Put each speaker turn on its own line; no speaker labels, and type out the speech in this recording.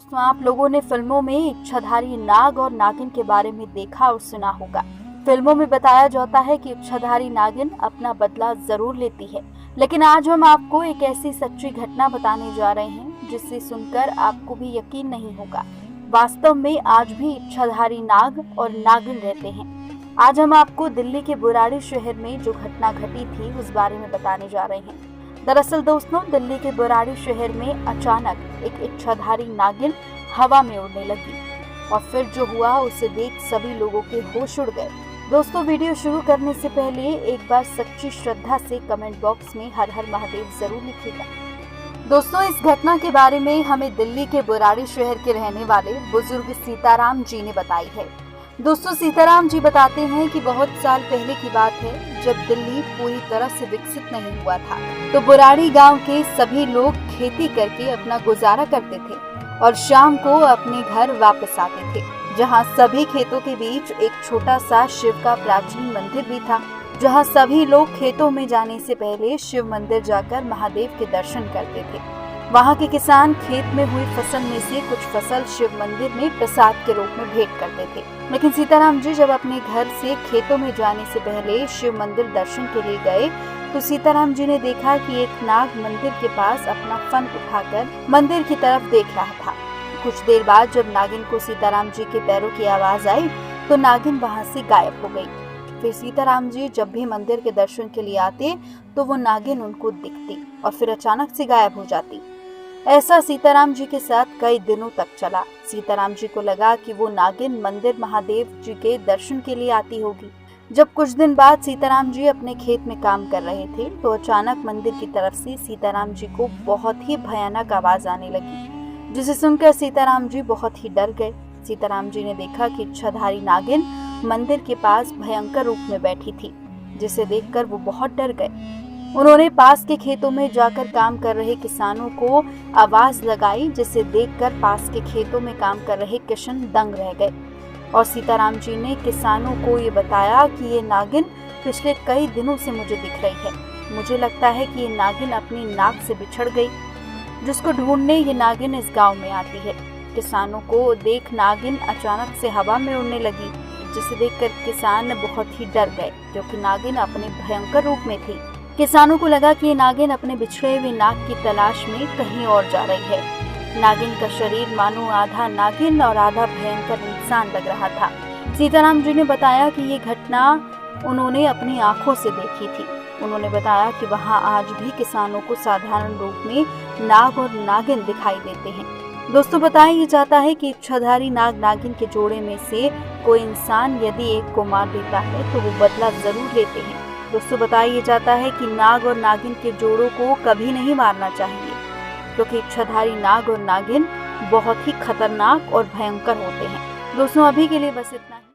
दोस्तों, आप लोगों ने फिल्मों में इच्छाधारी नाग और नागिन के बारे में देखा और सुना होगा। फिल्मों में बताया जाता है कि इच्छाधारी नागिन अपना बदला जरूर लेती है, लेकिन आज हम आपको एक ऐसी सच्ची घटना बताने जा रहे हैं जिसे सुनकर आपको भी यकीन नहीं होगा। वास्तव में आज भी इच्छाधारी नाग और नागिन रहते हैं। आज हम आपको दिल्ली के बुराड़ी शहर में जो घटना घटी थी उस बारे में बताने जा रहे हैं। दरअसल दोस्तों, दिल्ली के बुराड़ी शहर में अचानक एक इच्छाधारी नागिन हवा में उड़ने लगी और फिर जो हुआ उसे देख सभी लोगों के होश उड़ गए। दोस्तों, वीडियो शुरू करने से पहले एक बार सच्ची श्रद्धा से कमेंट बॉक्स में हर हर महादेव जरूर लिखिएगा। दोस्तों, इस घटना के बारे में हमें दिल्ली के बुराड़ी शहर के रहने वाले बुजुर्ग सीताराम जी ने बताई है। दोस्तों, सीताराम जी बताते हैं कि बहुत साल पहले की बात है, जब दिल्ली पूरी तरह से विकसित नहीं हुआ था, तो बुराड़ी गांव के सभी लोग खेती करके अपना गुजारा करते थे और शाम को अपने घर वापस आते थे, जहां सभी खेतों के बीच एक छोटा सा शिव का प्राचीन मंदिर भी था, जहां सभी लोग खेतों में जाने से पहले शिव मंदिर जाकर महादेव के दर्शन करते थे। वहां के किसान खेत में हुई फसल में से कुछ फसल शिव मंदिर में प्रसाद के रूप में भेंट करते थे। लेकिन सीताराम जी जब अपने घर से खेतों में जाने से पहले शिव मंदिर दर्शन के लिए गए, तो सीताराम जी ने देखा कि एक नाग मंदिर के पास अपना फन उठाकर मंदिर की तरफ देख रहा था। कुछ देर बाद जब नागिन को सीताराम जी के पैरों की आवाज आई, तो नागिन वहां से गायब हो गई। फिर सीताराम जी जब भी मंदिर के दर्शन के लिए आते, तो वो नागिन उनको दिखती और फिर अचानक से गायब हो जाती। ऐसा सीताराम जी के साथ कई दिनों तक चला। सीताराम जी को लगा कि वो नागिन मंदिर महादेव जी के दर्शन के लिए आती होगी। जब कुछ दिन बाद सीताराम जी अपने खेत में काम कर रहे थे, तो अचानक मंदिर की तरफ से सीताराम जी को बहुत ही भयानक आवाज आने लगी, जिसे सुनकर सीताराम जी बहुत ही डर गए। सीताराम जी ने देखा कि इच्छाधारी नागिन मंदिर के पास भयंकर रूप में बैठी थी, जिसे देखकर वो बहुत डर गए। उन्होंने पास के खेतों में जाकर काम कर रहे किसानों को आवाज लगाई, जिसे देखकर पास के खेतों में काम कर रहे किसान दंग रह गए और सीताराम जी ने किसानों को ये बताया कि ये नागिन पिछले कई दिनों से मुझे दिख रही है। मुझे लगता है कि ये नागिन अपनी नाक से बिछड़ गई, जिसको ढूंढने ये नागिन इस गांव में आती है। किसानों को देख नागिन अचानक से हवा में उड़ने लगी, जिसे देखकर किसान बहुत ही डर गए, क्योंकि नागिन अपने भयंकर रूप में थी। किसानों को लगा कि ये नागिन अपने बिछड़े हुए नाग की तलाश में कहीं और जा रही है। नागिन का शरीर मानो आधा नागिन और आधा भयंकर इंसान लग रहा था। सीताराम जी ने बताया कि ये घटना उन्होंने अपनी आंखों से देखी थी। उन्होंने बताया कि वहां आज भी किसानों को साधारण रूप में नाग और नागिन दिखाई देते हैं। दोस्तों, बताया जाता है कि इच्छाधारी नाग नागिन के जोड़े में से कोई इंसान यदि एक को मार देता है, तो वो बदला जरूर लेते हैं। दोस्तों, बताया जाता है कि नाग और नागिन के जोड़ों को कभी नहीं मारना चाहिए, क्योंकि इच्छाधारी नाग और नागिन बहुत ही खतरनाक और भयंकर होते हैं। दोस्तों, अभी के लिए बस इतना ही।